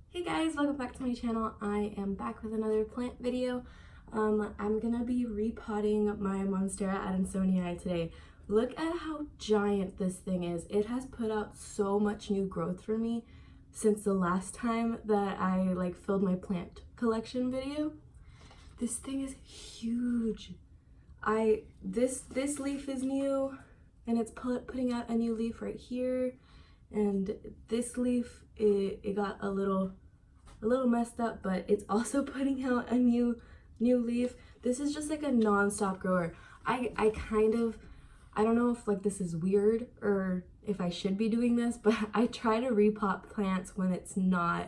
Hey guys, welcome back to my channel. I am back with another plant video. I'm gonna be repotting my Monstera adansonii today. Look at how giant this thing is. It has put out so much new growth for me since the last time that I filled my plant collection video. This thing is huge. This leaf is new and it's putting out a new leaf right here. And this leaf, it got a little messed up, but it's also putting out a new leaf. This is just like a non-stop grower. I don't know if this is weird or if I should be doing this, but I try to repot plants when it's not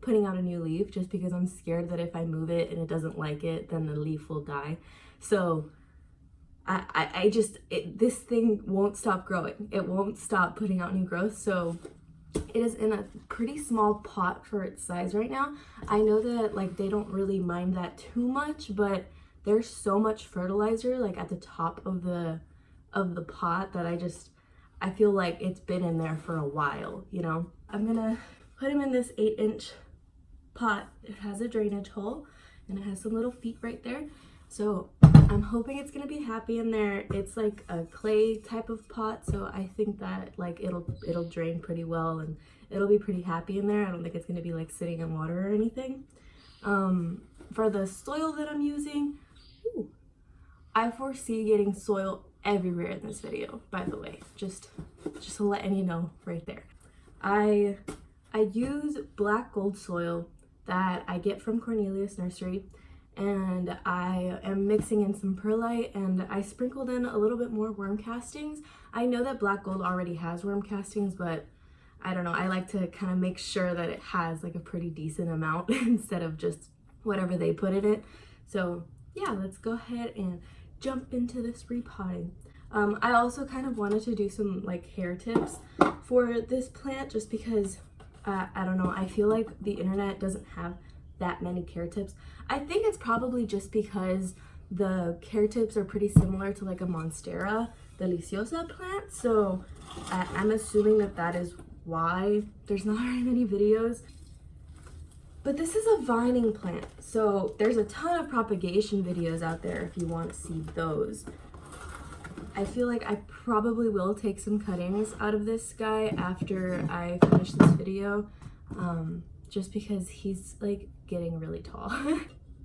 putting out a new leaf, just because I'm scared that if I move it and it doesn't like it, then the leaf will die. So this thing won't stop growing. It won't stop putting out new growth. So it is in a pretty small pot for its size right now. I know that they don't really mind that too much, but there's so much fertilizer at the top of the pot that I feel like it's been in there for a while, you know? I'm gonna put him in this 8-inch pot. It has a drainage hole and it has some little feet right there. So I'm hoping it's gonna be happy in there. It's like a clay type of pot, so I think that it'll drain pretty well and it'll be pretty happy in there. I don't think it's gonna be sitting in water or anything. For the soil that I'm using, I foresee getting soil everywhere in this video, by the way, just letting you know right there. I use black gold soil that I get from Cornelius Nursery, and I am mixing in some perlite, and I sprinkled in a little bit more worm castings. I know that black gold already has worm castings, but I don't know, I like to kind of make sure that it has a pretty decent amount instead of just whatever they put in it. So yeah, let's go ahead and jump into this repotting. I also kind of wanted to do some hair tips for this plant, just because I don't know, I feel like the internet doesn't have that many care tips. I think it's probably just because the care tips are pretty similar to a Monstera deliciosa plant, so I'm assuming that is why there's not very many videos. But this is a vining plant, so there's a ton of propagation videos out there if you want to see those. I feel like I probably will take some cuttings out of this guy after I finish this video, just because he's getting really tall.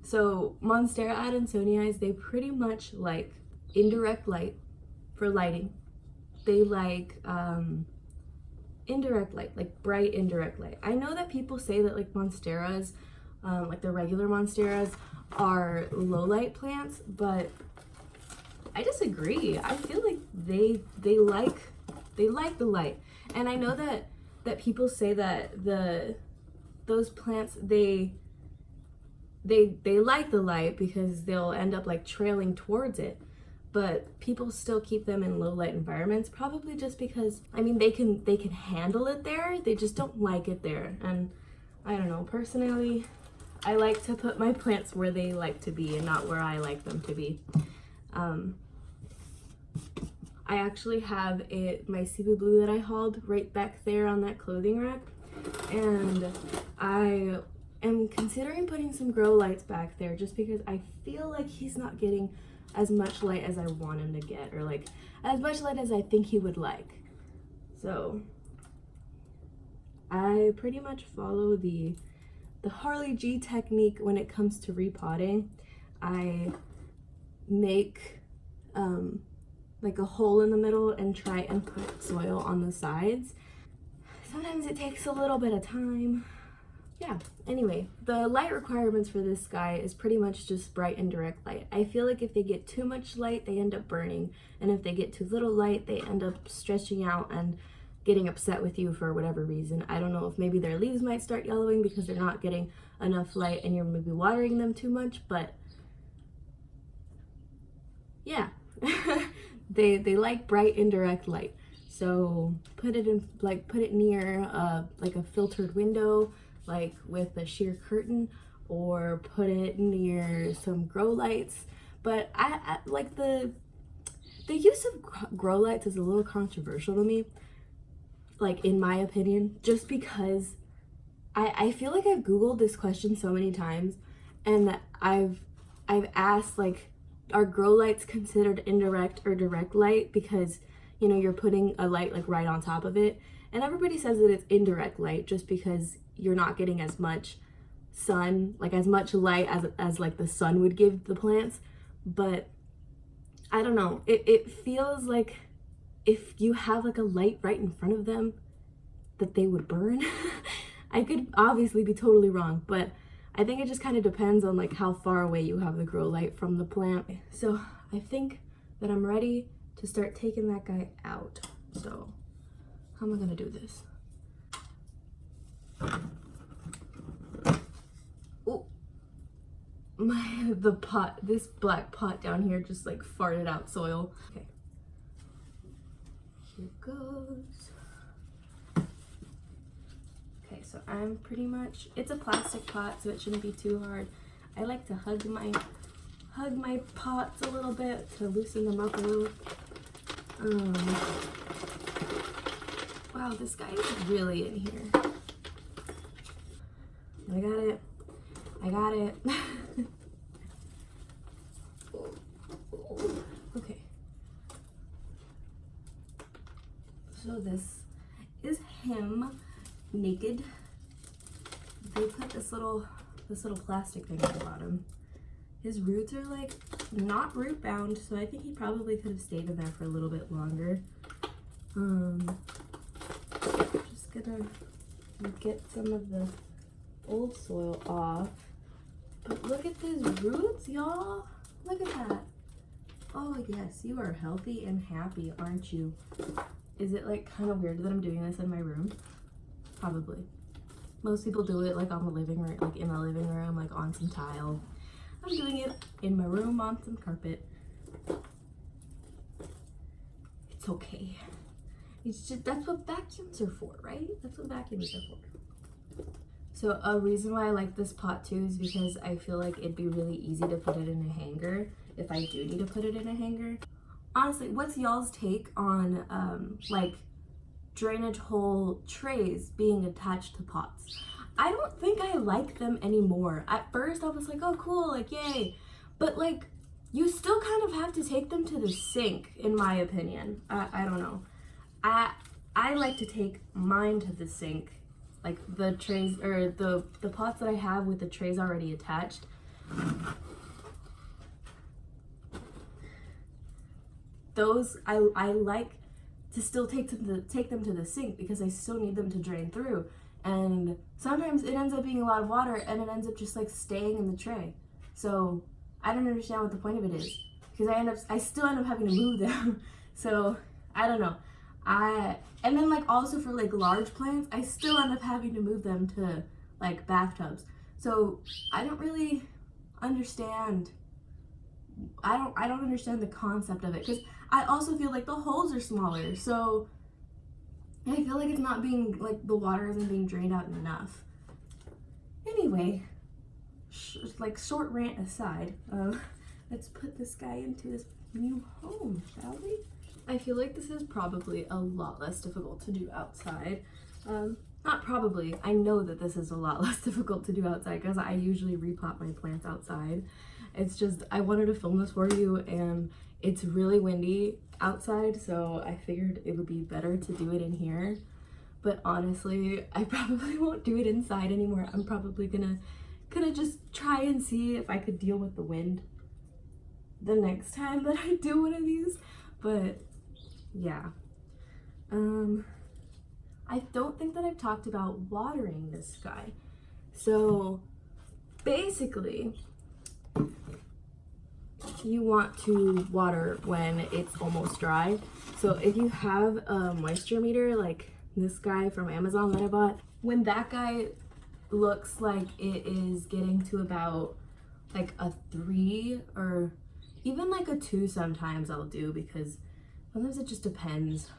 So Monstera adansonii, they pretty much like indirect light for lighting. They like indirect light, bright indirect light. I know that people say that monsteras, the regular monsteras, are low light plants, but I disagree. I feel like they like the light. And I know that people say that those plants they like the light because they'll end up trailing towards it, but people still keep them in low light environments, probably just because, I mean, they can handle it there, they just don't like it there. And I don't know, personally, I like to put my plants where they like to be and not where I like them to be. I actually have my Cebu Blue that I hauled right back there on that clothing rack, and I am considering putting some grow lights back there just because I feel like he's not getting as much light as I want him to get, or as much light as I think he would like. So I pretty much follow the Harley G technique when it comes to repotting. I make a hole in the middle and try and put soil on the sides. Sometimes it takes a little bit of time. Yeah, anyway, the light requirements for this guy is pretty much just bright indirect light. I feel like if they get too much light, they end up burning, and if they get too little light, they end up stretching out and getting upset with you for whatever reason. I don't know if maybe their leaves might start yellowing because they're not getting enough light and you're maybe watering them too much, but yeah. They like bright indirect light. So put it near a filtered window, with a sheer curtain, or put it near some grow lights. But I the use of grow lights is a little controversial to me, in my opinion, just because I feel like I've Googled this question so many times, and I've asked, like, are grow lights considered indirect or direct light, because, you know, you're putting a light like right on top of it, and everybody says that it's indirect light just because you're not getting as much sun, like as much light as like the sun would give the plants. But I don't know, it feels like if you have like a light right in front of them that they would burn. I could obviously be totally wrong, but I think it just kind of depends on like how far away you have the grow light from the plant. So I think that I'm ready to start taking that guy out. So how am I gonna do this? Oh, this black pot down here just like farted out soil. Okay, here goes. Okay, so I'm pretty much, it's a plastic pot, so it shouldn't be too hard. I like to hug my pots a little bit to loosen them up a little. Wow, this guy is really in here. I got it. Okay. So this is him naked. They put this little plastic thing at the bottom. His roots are like not root bound, so I think he probably could have stayed in there for a little bit longer. Just gonna get some of the old soil off. But look at these roots, y'all. Look at that. Oh yes, you are healthy and happy, aren't you? Is it like kind of weird that I'm doing this in my room? Probably. Most people do it like on the living room, like in the living room, like on some tile. I'm doing it in my room on some carpet. It's okay. It's just, that's what vacuums are for, right? That's what vacuums are for. So a reason why I like this pot too is because I feel like it'd be really easy to put it in a hanger if I do need to put it in a hanger. Honestly, what's y'all's take on like drainage hole trays being attached to pots? I don't think I like them anymore. At first I was like, oh cool, like yay. But like, you still kind of have to take them to the sink, in my opinion. I don't know. I like to take mine to the sink. Like the trays, or the pots that I have with the trays already attached. Those, I like to still take them to the sink because I still need them to drain through. And sometimes it ends up being a lot of water and it ends up just like staying in the tray. So I don't understand what the point of it is, because I still end up having to move them. So I don't know. And then like also for like large plants, I still end up having to move them to like bathtubs. So I don't really understand. I don't understand the concept of it, because I also feel like the holes are smaller. So I feel like it's not being, like the water isn't being drained out enough. Anyway, like short rant aside, let's put this guy into his new home, shall we? I feel like this is probably a lot less difficult to do outside. Not probably, I know that this is a lot less difficult to do outside because I usually repot my plants outside. It's just, I wanted to film this for you and it's really windy outside, so I figured it would be better to do it in here. But honestly, I probably won't do it inside anymore. I'm probably gonna just try and see if I could deal with the wind the next time that I do one of these. But yeah, I don't think that I've talked about watering this guy. So basically, you want to water when it's almost dry. So if you have a moisture meter like this guy from Amazon that I bought, when that guy looks like it is getting to about like a 3 or even like a 2 sometimes I'll do, because sometimes it just depends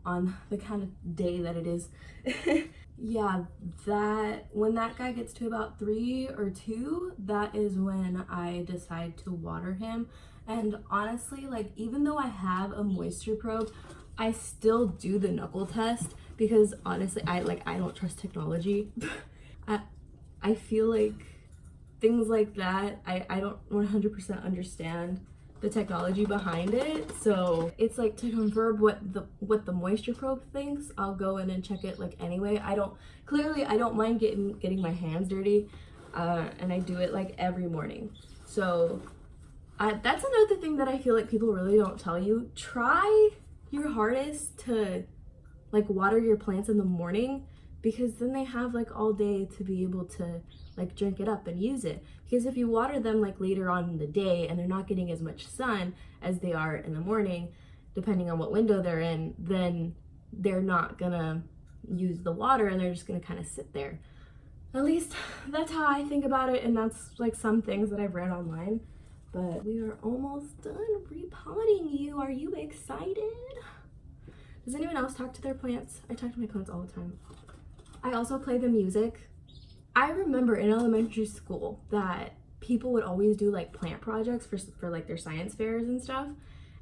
on the kind of day that it is. Yeah, when that guy gets to about 3 or 2, that is when I decide to water him. And honestly, like even though I have a moisture probe, I still do the knuckle test because honestly, I don't trust technology. I feel like things like that, I don't 100% understand the technology behind it. So it's like to confirm what the moisture probe thinks, I'll go in and check it like anyway. I don't mind getting my hands dirty, and I do it like every morning. So that's another thing that I feel like people really don't tell you. Try your hardest to like water your plants in the morning, because then they have like all day to be able to like drink it up and use it. Because if you water them like later on in the day and they're not getting as much sun as they are in the morning, depending on what window they're in, then they're not gonna use the water and they're just gonna kind of sit there. At least that's how I think about it, and that's like some things that I've read online. But we are almost done repotting you. Are you excited? Does anyone else talk to their plants? I talk to my plants all the time. I also play the music. I remember in elementary school that people would always do like plant projects for like their science fairs and stuff.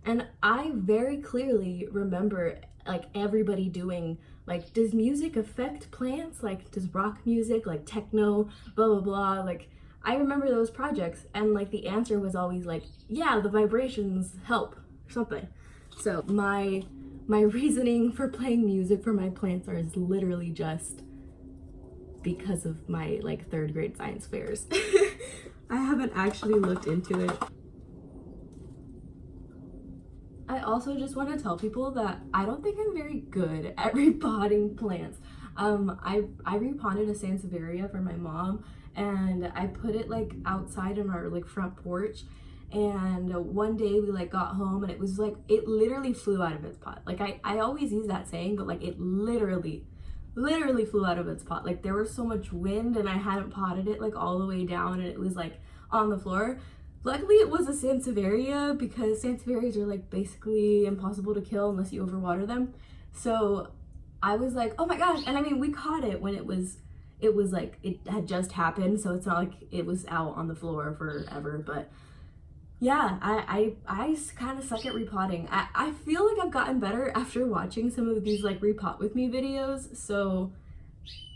And I very clearly remember like everybody doing like, does music affect plants? Like, does rock music, like techno, blah, blah, blah. Like, I remember those projects, and like the answer was always like, yeah, the vibrations help or something. So my reasoning for playing music for my plants is literally just because of my like 3rd grade science fairs. I haven't actually looked into it. I also just want to tell people that I don't think I'm very good at repotting plants. I repotted a sansevieria for my mom, and I put it like outside on our like front porch. And one day we like got home and it was like, it literally flew out of its pot. Like I always use that saying, but like it literally flew out of its pot. Like there was so much wind and I hadn't potted it like all the way down and it was like on the floor. Luckily it was a sansevieria, because sansevierias are like basically impossible to kill unless you overwater them. So I was like, oh my gosh. And I mean, we caught it when it was like, it had just happened. So it's not like it was out on the floor forever, but yeah, I kind of suck at repotting. I feel like I've gotten better after watching some of these like repot with me videos. So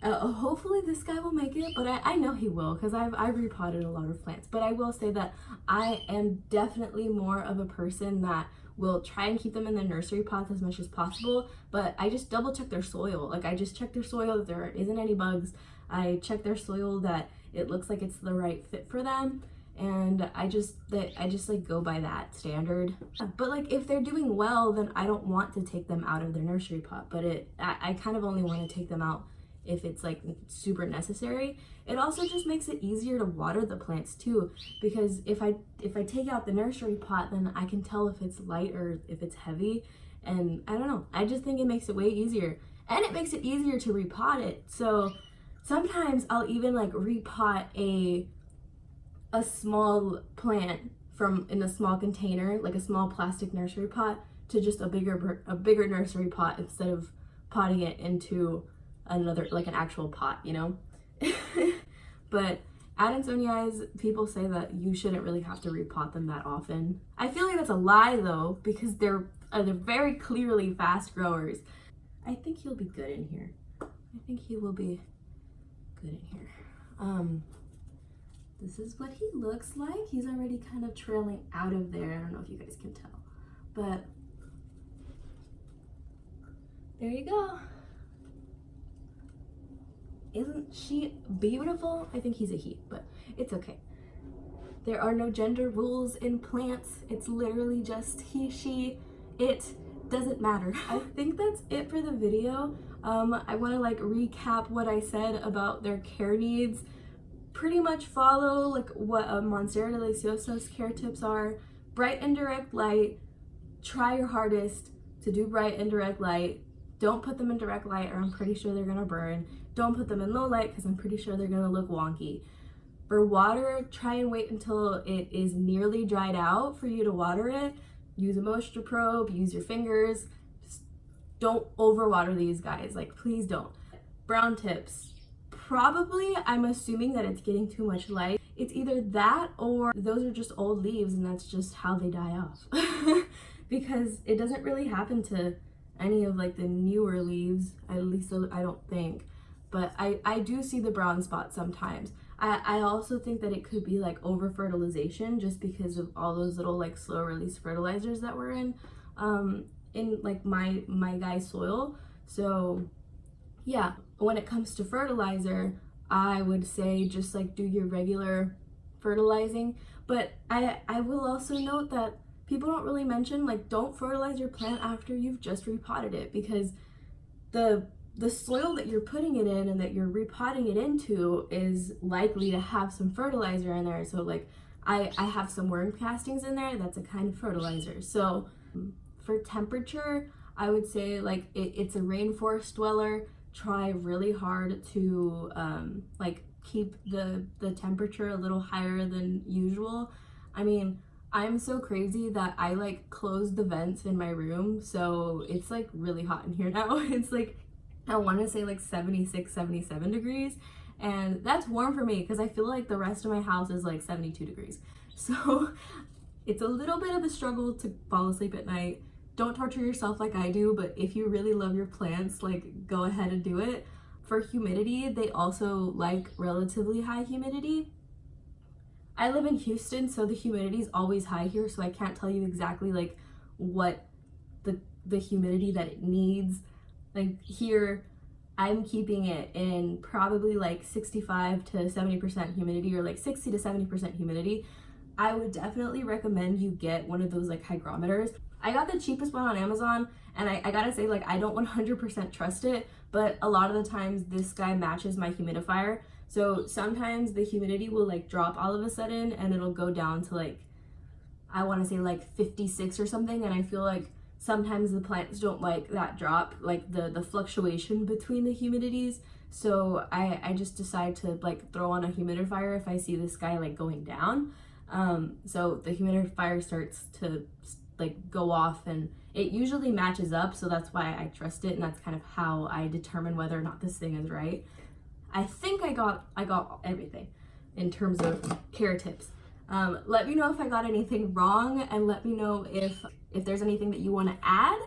hopefully this guy will make it, but I know he will, because I've repotted a lot of plants. But I will say that I am definitely more of a person that will try and keep them in the nursery pots as much as possible, but I just double check their soil. Like I just check their soil that there isn't any bugs. I check their soil that it looks like it's the right fit for them. And I just like go by that standard. But like if they're doing well, then I don't want to take them out of their nursery pot, but I kind of only want to take them out if it's like super necessary. It also just makes it easier to water the plants too, because if I take out the nursery pot, then I can tell if it's light or if it's heavy, and I don't know, I just think it makes it way easier, and it makes it easier to repot it. So sometimes I'll even like repot a small plant from in a small container, like a small plastic nursery pot, to just a bigger nursery pot, instead of potting it into another, like an actual pot, you know. But adansonii, people say that you shouldn't really have to repot them that often. I feel like that's a lie though, because they're very clearly fast growers. I think he'll be good in here. I think he will be good in here. This is what he looks like. He's already kind of trailing out of there. I don't know if you guys can tell, but there you go. Isn't she beautiful? I think he's a he, but it's okay. There are no gender rules in plants. It's literally just he, she, it doesn't matter. I think that's it for the video. I want to like recap what I said about their care needs. Pretty much follow like what Monstera adansonii's care tips are. Bright and direct light. Try your hardest to do bright and direct light. Don't put them in direct light or I'm pretty sure they're gonna burn. Don't put them in low light because I'm pretty sure they're gonna look wonky. For water, try and wait until it is nearly dried out for you to water it. Use a moisture probe, use your fingers. Just don't overwater these guys, like please don't. Brown tips. Probably, I'm assuming that it's getting too much light. It's either that or those are just old leaves and that's just how they die off. Because it doesn't really happen to any of like the newer leaves, at least I don't think. but I do see the brown spots sometimes. I also think that it could be like over fertilization just because of all those little like slow release fertilizers that were in like my guy's soil. So yeah, when it comes to fertilizer, I would say just like do your regular fertilizing. But I will also note that people don't really mention, like, don't fertilize your plant after you've just repotted it, because the soil that you're putting it in and that you're repotting it into is likely to have some fertilizer in there. So like I have some worm castings in there, that's a kind of fertilizer. So for temperature, I would say like it's a rainforest dweller. Try really hard to like keep the temperature a little higher than usual. I mean, I'm so crazy that I like closed the vents in my room, so it's like really hot in here now. It's like, I want to say like 76, 77 degrees, and that's warm for me because I feel like the rest of my house is like 72 degrees. So it's a little bit of a struggle to fall asleep at night. Don't torture yourself like I do, but if you really love your plants, like, go ahead and do it. For humidity, they also like relatively high humidity. I live in Houston, so the humidity is always high here, so I can't tell you exactly like what the humidity that it needs. Like here, I'm keeping it in probably like 65 to 70% humidity, or like 60 to 70% humidity. I would definitely recommend you get one of those like hygrometers. I got the cheapest one on Amazon, and I gotta say, like, I don't 100% trust it, but a lot of the times this guy matches my humidifier. So sometimes the humidity will like drop all of a sudden and it'll go down to like, I want to say like 56 or something, and I feel like sometimes the plants don't like that drop, like the fluctuation between the humidities. So I just decide to like throw on a humidifier if I see this guy like going down. So the humidifier starts to like go off, and it usually matches up, so that's why I trust it, and that's kind of how I determine whether or not this thing is right. I think I got everything in terms of care tips. Let me know if I got anything wrong, and let me know if there's anything that you want to add.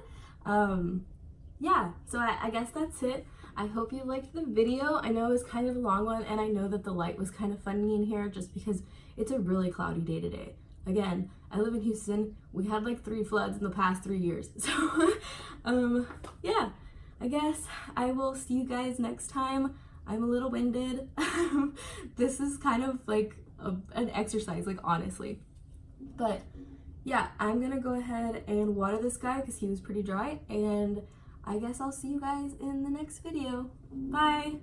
Yeah, so I guess that's it. I hope you liked the video. I know it was kind of a long one, and I know that the light was kind of funny in here just because it's a really cloudy day today. Again, I live in Houston. We had like 3 floods in the past 3 years. So, yeah, I guess I will see you guys next time. I'm a little winded. This is kind of like an exercise, like, honestly. But yeah, I'm gonna go ahead and water this guy because he was pretty dry, and I guess I'll see you guys in the next video. Bye!